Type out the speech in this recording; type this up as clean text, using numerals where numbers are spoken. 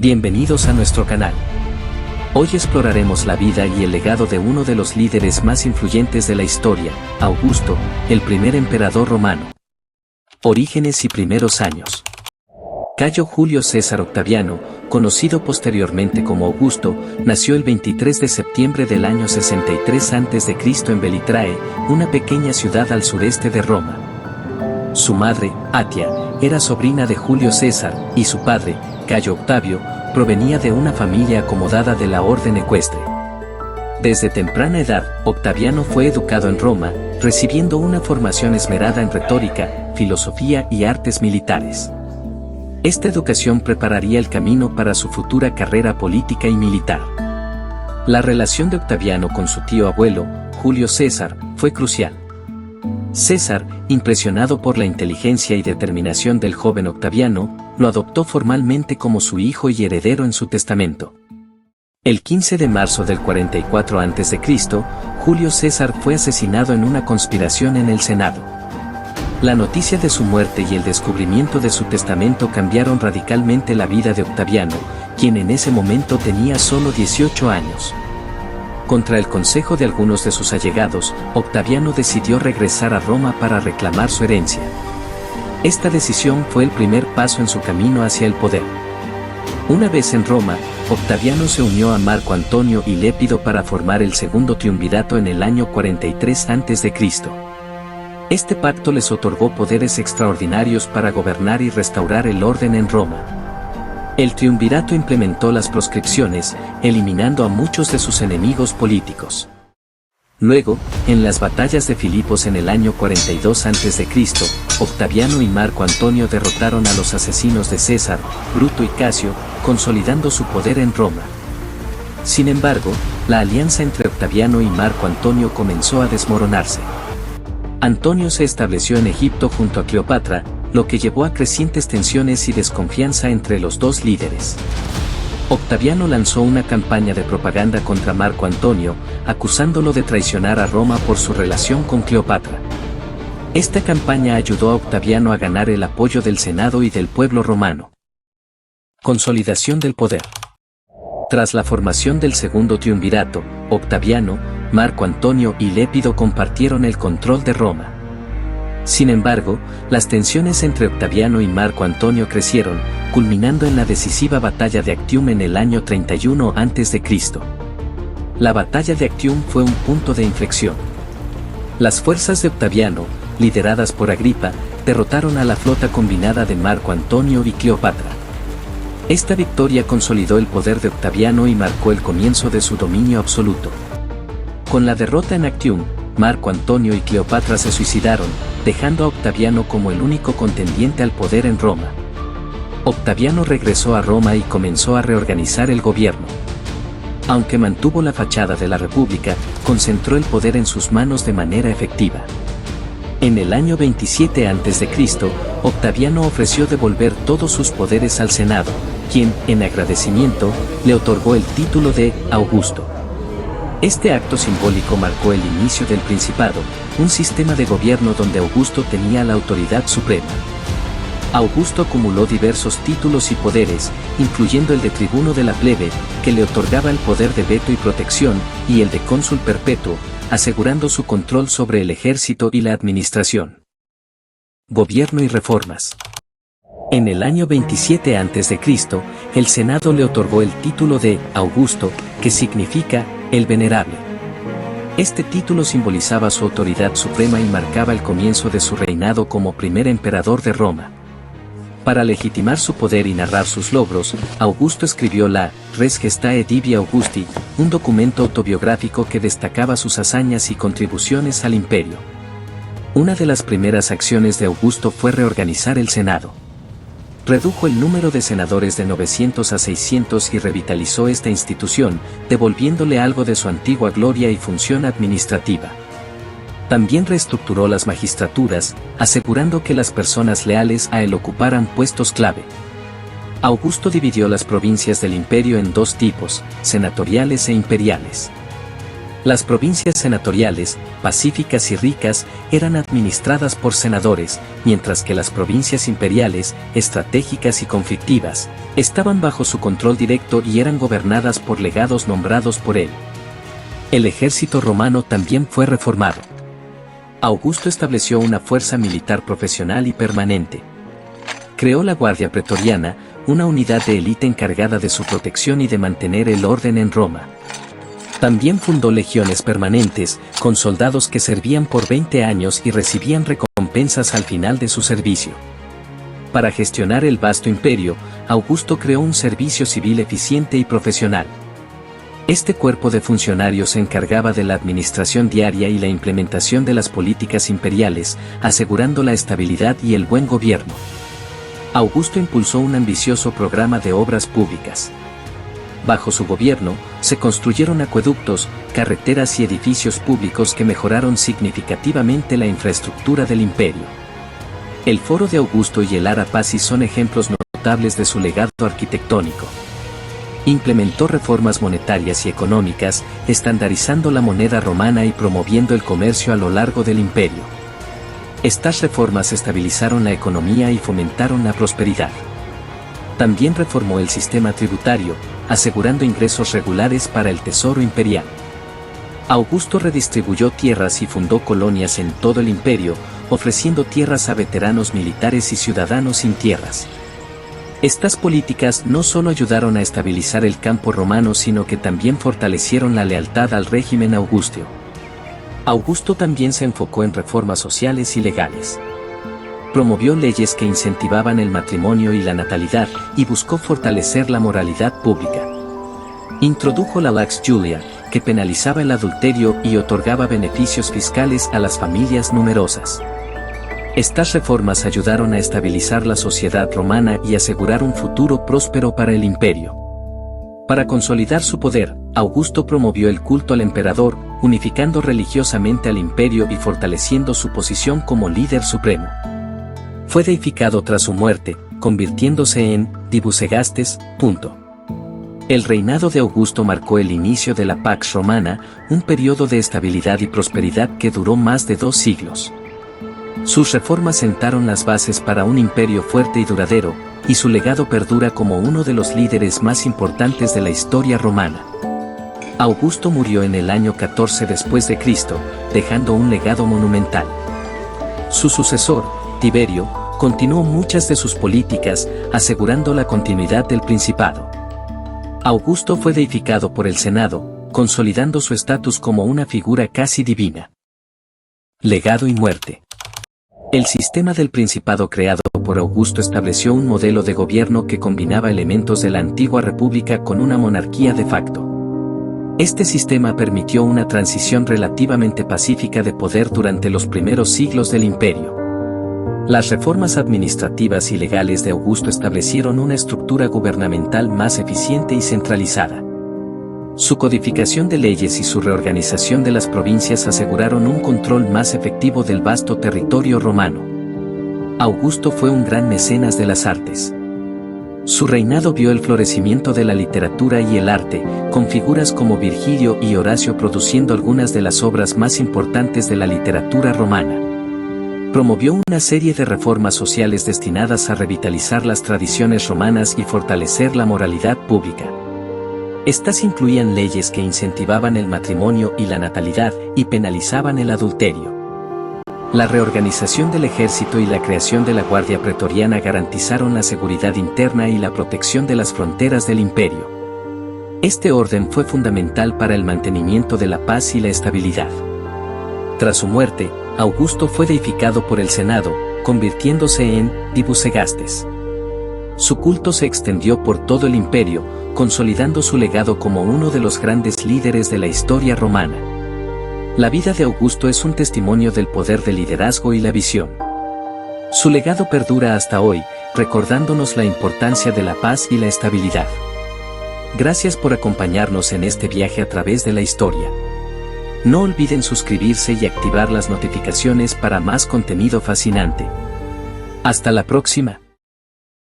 Bienvenidos a nuestro canal. Hoy exploraremos la vida y el legado de uno de los líderes más influyentes de la historia, Augusto, el primer emperador romano. Orígenes y primeros años. Cayo Julio César Octaviano, conocido posteriormente como Augusto, nació el 23 de septiembre del año 63 a.C. en Velitrae, una pequeña ciudad al sureste de Roma. Su madre, Atia, era sobrina de Julio César, y su padre, Cayo Octavio, provenía de una familia acomodada de la orden ecuestre. Desde temprana edad, Octaviano fue educado en Roma, recibiendo una formación esmerada en retórica, filosofía y artes militares. Esta educación prepararía el camino para su futura carrera política y militar. La relación de Octaviano con su tío abuelo, Julio César, fue crucial. César, impresionado por la inteligencia y determinación del joven Octaviano, lo adoptó formalmente como su hijo y heredero en su testamento. El 15 de marzo del 44 a.C., Julio César fue asesinado en una conspiración en el Senado. La noticia de su muerte y el descubrimiento de su testamento cambiaron radicalmente la vida de Octaviano, quien en ese momento tenía solo 18 años. Contra el consejo de algunos de sus allegados, Octaviano decidió regresar a Roma para reclamar su herencia. Esta decisión fue el primer paso en su camino hacia el poder. Una vez en Roma, Octaviano se unió a Marco Antonio y Lépido para formar el segundo triunvirato en el año 43 a.C. Este pacto les otorgó poderes extraordinarios para gobernar y restaurar el orden en Roma. El triunvirato implementó las proscripciones, eliminando a muchos de sus enemigos políticos. Luego, en las batallas de Filipos en el año 42 a.C., Octaviano y Marco Antonio derrotaron a los asesinos de César, Bruto y Casio, consolidando su poder en Roma. Sin embargo, la alianza entre Octaviano y Marco Antonio comenzó a desmoronarse. Antonio se estableció en Egipto junto a Cleopatra, lo que llevó a crecientes tensiones y desconfianza entre los dos líderes. Octaviano lanzó una campaña de propaganda contra Marco Antonio, acusándolo de traicionar a Roma por su relación con Cleopatra. Esta campaña ayudó a Octaviano a ganar el apoyo del Senado y del pueblo romano. Consolidación del poder. Tras la formación del segundo triunvirato, Octaviano, Marco Antonio y Lépido compartieron el control de Roma. Sin embargo, las tensiones entre Octaviano y Marco Antonio crecieron, culminando en la decisiva batalla de Actium en el año 31 a.C. La batalla de Actium fue un punto de inflexión. Las fuerzas de Octaviano, lideradas por Agripa, derrotaron a la flota combinada de Marco Antonio y Cleopatra. Esta victoria consolidó el poder de Octaviano y marcó el comienzo de su dominio absoluto. Con la derrota en Actium, Marco Antonio y Cleopatra se suicidaron, dejando a Octaviano como el único contendiente al poder en Roma. Octaviano regresó a Roma y comenzó a reorganizar el gobierno. Aunque mantuvo la fachada de la República, concentró el poder en sus manos de manera efectiva. En el año 27 a.C., Octaviano ofreció devolver todos sus poderes al Senado, quien, en agradecimiento, le otorgó el título de Augusto. Este acto simbólico marcó el inicio del Principado, un sistema de gobierno donde Augusto tenía la autoridad suprema. Augusto acumuló diversos títulos y poderes, incluyendo el de tribuno de la plebe, que le otorgaba el poder de veto y protección, y el de cónsul perpetuo, asegurando su control sobre el ejército y la administración. Gobierno y reformas. En el año 27 a.C., el Senado le otorgó el título de Augusto, que significa el Venerable. Este título simbolizaba su autoridad suprema y marcaba el comienzo de su reinado como primer emperador de Roma. Para legitimar su poder y narrar sus logros, Augusto escribió la Res Gestae Divi Augusti, un documento autobiográfico que destacaba sus hazañas y contribuciones al imperio. Una de las primeras acciones de Augusto fue reorganizar el Senado. Redujo el número de senadores de 900 a 600 y revitalizó esta institución, devolviéndole algo de su antigua gloria y función administrativa. También reestructuró las magistraturas, asegurando que las personas leales a él ocuparan puestos clave. Augusto dividió las provincias del imperio en dos tipos, senatoriales e imperiales. Las provincias senatoriales, pacíficas y ricas, eran administradas por senadores, mientras que las provincias imperiales, estratégicas y conflictivas, estaban bajo su control directo y eran gobernadas por legados nombrados por él. El ejército romano también fue reformado. Augusto estableció una fuerza militar profesional y permanente. Creó la Guardia Pretoriana, una unidad de élite encargada de su protección y de mantener el orden en Roma. También fundó legiones permanentes, con soldados que servían por 20 años y recibían recompensas al final de su servicio. Para gestionar el vasto imperio, Augusto creó un servicio civil eficiente y profesional. Este cuerpo de funcionarios se encargaba de la administración diaria y la implementación de las políticas imperiales, asegurando la estabilidad y el buen gobierno. Augusto impulsó un ambicioso programa de obras públicas. Bajo su gobierno, se construyeron acueductos, carreteras y edificios públicos que mejoraron significativamente la infraestructura del imperio. El Foro de Augusto y el Ara Pacis son ejemplos notables de su legado arquitectónico. Implementó reformas monetarias y económicas, estandarizando la moneda romana y promoviendo el comercio a lo largo del imperio. Estas reformas estabilizaron la economía y fomentaron la prosperidad. También reformó el sistema tributario, asegurando ingresos regulares para el tesoro imperial. Augusto redistribuyó tierras y fundó colonias en todo el imperio, ofreciendo tierras a veteranos militares y ciudadanos sin tierras. Estas políticas no solo ayudaron a estabilizar el campo romano, sino que también fortalecieron la lealtad al régimen augustio. Augusto también se enfocó en reformas sociales y legales. Promovió leyes que incentivaban el matrimonio y la natalidad, y buscó fortalecer la moralidad pública. Introdujo la Lex Julia, que penalizaba el adulterio y otorgaba beneficios fiscales a las familias numerosas. Estas reformas ayudaron a estabilizar la sociedad romana y asegurar un futuro próspero para el imperio. Para consolidar su poder, Augusto promovió el culto al emperador, unificando religiosamente al imperio y fortaleciendo su posición como líder supremo. Fue deificado tras su muerte, convirtiéndose en Dibusegastes. El reinado de Augusto marcó el inicio de la Pax Romana, un periodo de estabilidad y prosperidad que duró más de 2 siglos. Sus reformas sentaron las bases para un imperio fuerte y duradero, y su legado perdura como uno de los líderes más importantes de la historia romana. Augusto murió en el año 14 después de Cristo, dejando un legado monumental. Su sucesor, Tiberio, continuó muchas de sus políticas, asegurando la continuidad del principado. Augusto fue deificado por el Senado, consolidando su estatus como una figura casi divina. Legado y muerte. El sistema del principado creado por Augusto estableció un modelo de gobierno que combinaba elementos de la antigua república con una monarquía de facto. Este sistema permitió una transición relativamente pacífica de poder durante los primeros siglos del imperio. Las reformas administrativas y legales de Augusto establecieron una estructura gubernamental más eficiente y centralizada. Su codificación de leyes y su reorganización de las provincias aseguraron un control más efectivo del vasto territorio romano. Augusto fue un gran mecenas de las artes. Su reinado vio el florecimiento de la literatura y el arte, con figuras como Virgilio y Horacio produciendo algunas de las obras más importantes de la literatura romana. Promovió una serie de reformas sociales destinadas a revitalizar las tradiciones romanas y fortalecer la moralidad pública. Estas incluían leyes que incentivaban el matrimonio y la natalidad y penalizaban el adulterio. La reorganización del ejército y la creación de la Guardia Pretoriana garantizaron la seguridad interna y la protección de las fronteras del imperio. Este orden fue fundamental para el mantenimiento de la paz y la estabilidad. Tras su muerte, Augusto fue deificado por el Senado, convirtiéndose en Dibusegastes. Su culto se extendió por todo el imperio, consolidando su legado como uno de los grandes líderes de la historia romana. La vida de Augusto es un testimonio del poder del liderazgo y la visión. Su legado perdura hasta hoy, recordándonos la importancia de la paz y la estabilidad. Gracias por acompañarnos en este viaje a través de la historia. No olviden suscribirse y activar las notificaciones para más contenido fascinante. Hasta la próxima.